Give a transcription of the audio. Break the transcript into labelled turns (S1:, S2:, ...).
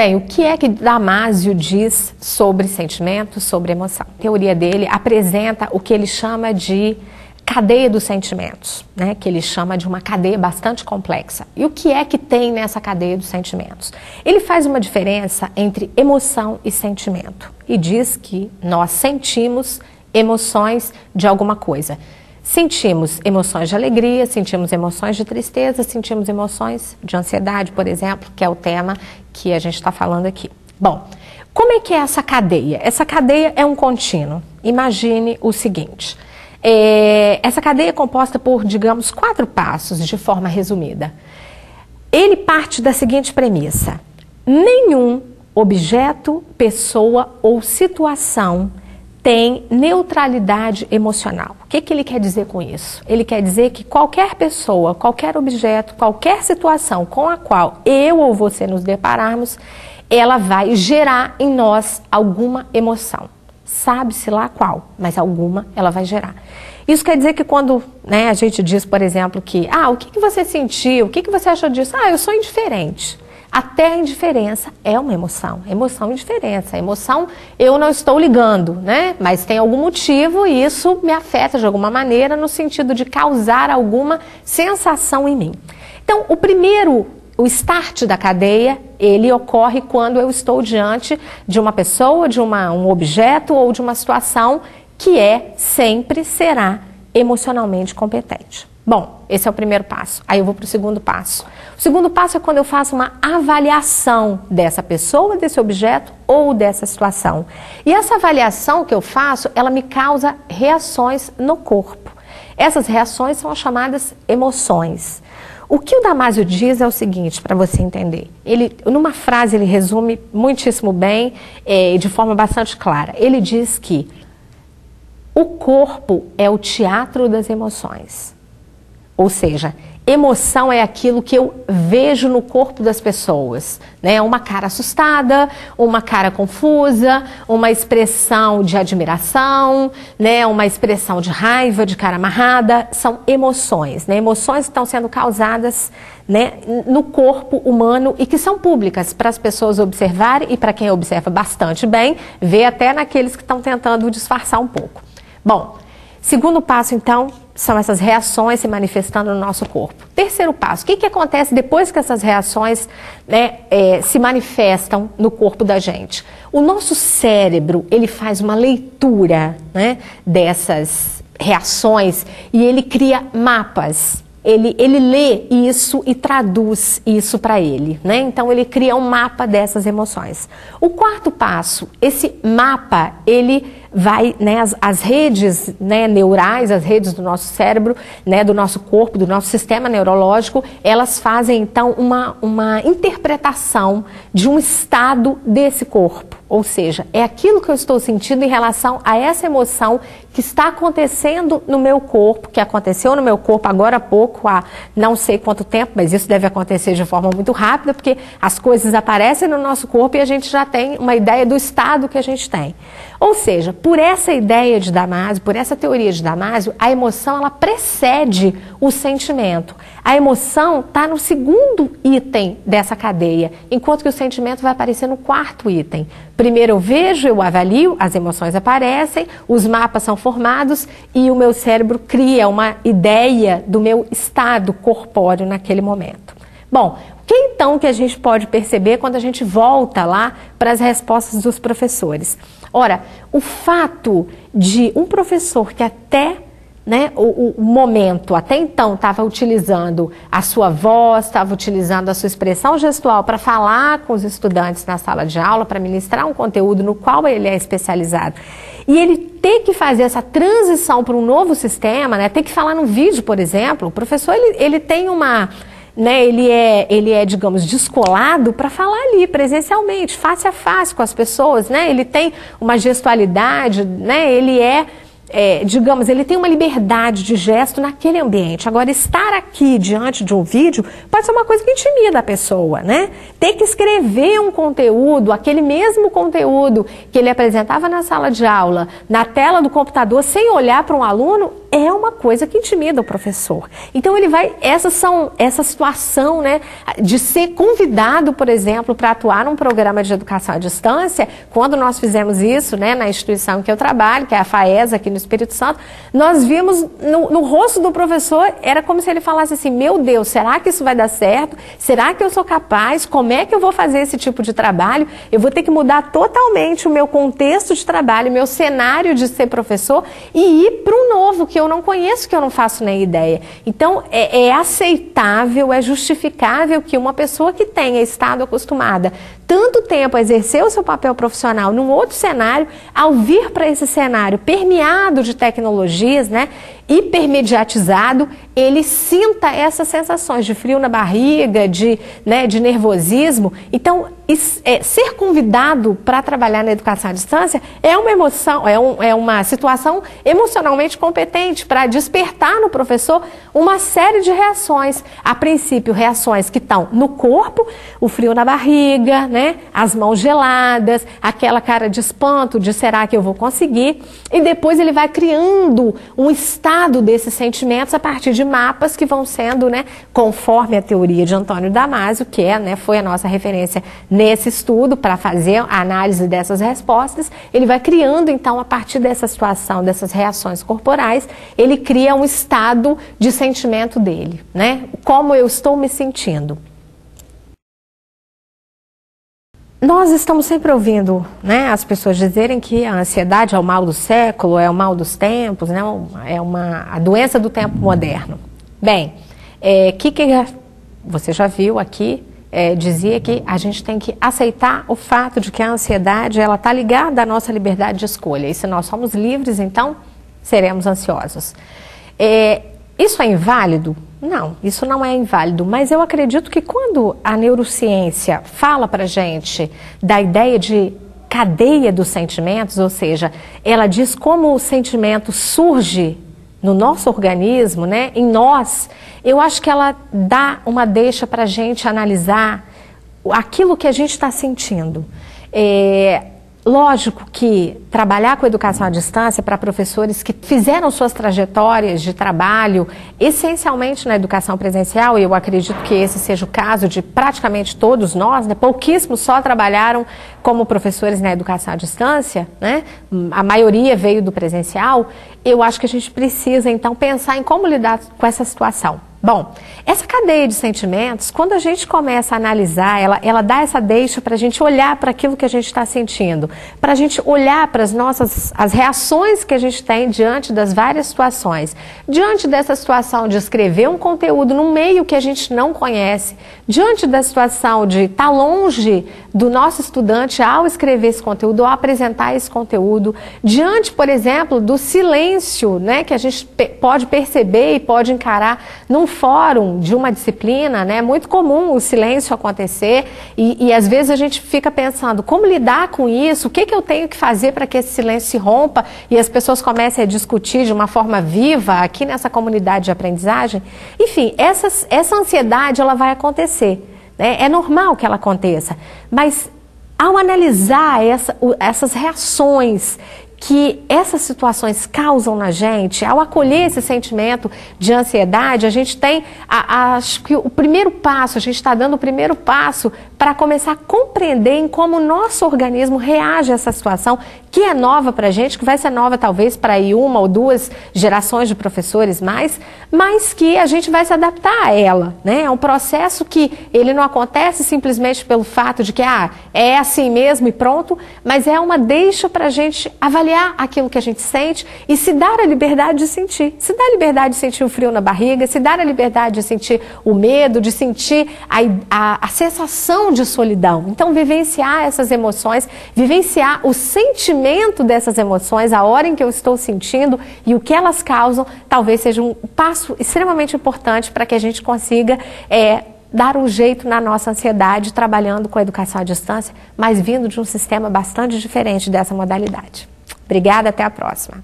S1: Bem, o que é que Damásio diz sobre sentimento, sobre emoção? A teoria dele apresenta o que ele chama de cadeia dos sentimentos, né? Que ele chama de uma cadeia bastante complexa. E o que é que tem nessa cadeia dos sentimentos? Ele faz uma diferença entre emoção e sentimento e diz que nós sentimos emoções de alguma coisa. Sentimos emoções de alegria, sentimos emoções de tristeza, sentimos emoções de ansiedade, por exemplo, que é o tema que a gente está falando aqui. Bom, como é que é essa cadeia? Essa cadeia é um contínuo. Imagine o seguinte, essa cadeia é composta por, digamos, 4 passos, de forma resumida. Ele parte da seguinte premissa: nenhum objeto, pessoa ou situação tem neutralidade emocional. O que ele quer dizer com isso? Ele quer dizer que qualquer pessoa, qualquer objeto, qualquer situação com a qual eu ou você nos depararmos, ela vai gerar em nós alguma emoção. Sabe-se lá qual, mas alguma ela vai gerar. Isso quer dizer que quando, né, a gente diz, por exemplo, que o que você sentiu, o que você achou disso? Eu sou indiferente. Até a indiferença é uma emoção. Emoção e indiferença. Emoção, eu não estou ligando, né? Mas tem algum motivo e isso me afeta de alguma maneira no sentido de causar alguma sensação em mim. Então, o start da cadeia, ele ocorre quando eu estou diante de uma pessoa, de um objeto ou de uma situação que sempre será emocionalmente competente. Bom, esse é o primeiro passo. Aí eu vou para o segundo passo. O segundo passo é quando eu faço uma avaliação dessa pessoa, desse objeto ou dessa situação. E essa avaliação que eu faço, ela me causa reações no corpo. Essas reações são as chamadas emoções. O que o Damásio diz é o seguinte, para você entender. Numa frase, ele resume muitíssimo bem, de forma bastante clara. Ele diz que o corpo é o teatro das emoções. Ou seja, emoção é aquilo que eu vejo no corpo das pessoas, né? Uma cara assustada, uma cara confusa, uma expressão de admiração, né? Uma expressão de raiva, de cara amarrada, são emoções, né? Emoções que estão sendo causadas, né, no corpo humano e que são públicas para as pessoas observarem e para quem observa bastante bem, vê até naqueles que estão tentando disfarçar um pouco. Bom, segundo passo, então, são essas reações se manifestando no nosso corpo. Terceiro passo, o que acontece depois que essas reações, né, se manifestam no corpo da gente? O nosso cérebro, ele faz uma leitura, né, dessas reações e ele cria mapas. Ele lê isso e traduz isso para ele, né? Então ele cria um mapa dessas emoções. O quarto passo, esse mapa, ele vai, né, as redes, né, neurais, as redes do nosso cérebro, né, do nosso corpo, do nosso sistema neurológico, elas fazem então uma interpretação de um estado desse corpo. Ou seja, é aquilo que eu estou sentindo em relação a essa emoção que está acontecendo no meu corpo, que aconteceu no meu corpo agora há pouco, há não sei quanto tempo, mas isso deve acontecer de forma muito rápida, porque as coisas aparecem no nosso corpo e a gente já tem uma ideia do estado que a gente tem. Ou seja, por essa ideia de Damásio, por essa teoria de Damásio, a emoção ela precede o sentimento. A emoção está no segundo item dessa cadeia, enquanto que o sentimento vai aparecer no quarto item. Primeiro eu vejo, eu avalio, as emoções aparecem, os mapas são formados e o meu cérebro cria uma ideia do meu estado corpóreo naquele momento. Bom, o que então que a gente pode perceber quando a gente volta lá para as respostas dos professores? Ora, o fato de um professor que até, né, o momento, até então, estava utilizando a sua voz, estava utilizando a sua expressão gestual para falar com os estudantes na sala de aula, para ministrar um conteúdo no qual ele é especializado. E ele ter que fazer essa transição para um novo sistema, né, ter que falar no vídeo, por exemplo, o professor ele tem uma... Né, ele é, digamos, descolado para falar ali presencialmente, face a face com as pessoas, né? Ele tem uma gestualidade, né? Digamos, ele tem uma liberdade de gesto naquele ambiente. Agora, estar aqui diante de um vídeo pode ser uma coisa que intimida a pessoa, né? Ter que escrever um conteúdo, aquele mesmo conteúdo que ele apresentava na sala de aula, na tela do computador, sem olhar para um aluno, é uma coisa que intimida o professor. Então ele vai, essa situação, né, de ser convidado, por exemplo, para atuar num programa de educação à distância, quando nós fizemos isso, né, na instituição em que eu trabalho, que é a FAES aqui no Espírito Santo, nós vimos no rosto do professor, era como se ele falasse assim, meu Deus, será que isso vai dar certo? Será que eu sou capaz? Como é que eu vou fazer esse tipo de trabalho? Eu vou ter que mudar totalmente o meu contexto de trabalho, meu cenário de ser professor e ir para um novo que eu não conheço, que eu não faço nem ideia. Então, é aceitável, é justificável que uma pessoa que tenha estado acostumada tanto tempo a exercer o seu papel profissional num outro cenário, ao vir para esse cenário permeado de tecnologias, né, hipermediatizado, ele sinta essas sensações de frio na barriga, de nervosismo. Então, ser convidado para trabalhar na educação à distância é uma emoção, é uma situação emocionalmente competente para despertar no professor uma série de reações. A princípio, reações que estão no corpo, o frio na barriga, né, as mãos geladas, aquela cara de espanto, de será que eu vou conseguir? E depois ele vai criando um estado desses sentimentos a partir de mapas que vão sendo, né, conforme a teoria de Antônio Damasio, que foi a nossa referência nesse estudo para fazer a análise dessas respostas. Ele vai criando, então, a partir dessa situação, dessas reações corporais, ele cria um estado de sentimento dele, né? Como eu estou me sentindo. Nós estamos sempre ouvindo, né, as pessoas dizerem que a ansiedade é o mal do século, é o mal dos tempos, né, a doença do tempo moderno. Bem, você já viu aqui, dizia que a gente tem que aceitar o fato de que a ansiedade está ligada à nossa liberdade de escolha. E se nós somos livres, então seremos ansiosos. Isso é inválido? Não, isso não é inválido, mas eu acredito que quando a neurociência fala para a gente da ideia de cadeia dos sentimentos, ou seja, ela diz como o sentimento surge no nosso organismo, né, em nós, eu acho que ela dá uma deixa para a gente analisar aquilo que a gente está sentindo. Lógico que trabalhar com educação à distância para professores que fizeram suas trajetórias de trabalho essencialmente na educação presencial, e eu acredito que esse seja o caso de praticamente todos nós, né? Pouquíssimos só trabalharam como professores na educação à distância, né? A maioria veio do presencial. Eu acho que a gente precisa então pensar em como lidar com essa situação. Bom, essa cadeia de sentimentos, quando a gente começa a analisar, ela dá essa deixa para a gente olhar para aquilo que a gente está sentindo, para a gente olhar para as reações que a gente tem diante das várias situações. Diante dessa situação de escrever um conteúdo num meio que a gente não conhece, diante da situação de estar longe do nosso estudante ao escrever esse conteúdo, ou apresentar esse conteúdo, diante, por exemplo, do silêncio, né, que a gente pode perceber e pode encarar num fórum de uma disciplina, né? É muito comum o silêncio acontecer e às vezes a gente fica pensando como lidar com isso, o que eu tenho que fazer para que esse silêncio se rompa e as pessoas comecem a discutir de uma forma viva aqui nessa comunidade de aprendizagem. Enfim, essa ansiedade ela vai acontecer, né? É normal que ela aconteça, mas ao analisar essas reações que essas situações causam na gente, ao acolher esse sentimento de ansiedade, a gente tem, acho que o primeiro passo, a gente está dando o primeiro passo para começar a compreender em como o nosso organismo reage a essa situação, que é nova para a gente, que vai ser nova talvez para aí 1 ou 2 gerações de professores mais, mas que a gente vai se adaptar a ela, né? É um processo que ele não acontece simplesmente pelo fato de que é assim mesmo e pronto, mas é uma deixa para a gente avaliar aquilo que a gente sente e se dar a liberdade de sentir. Se dar a liberdade de sentir o frio na barriga, se dar a liberdade de sentir o medo, de sentir a sensação de solidão. Então, vivenciar essas emoções, vivenciar o sentimento dessas emoções, a hora em que eu estou sentindo e o que elas causam, talvez seja um passo extremamente importante para que a gente consiga dar um jeito na nossa ansiedade, trabalhando com a educação à distância, mas vindo de um sistema bastante diferente dessa modalidade. Obrigada, até a próxima.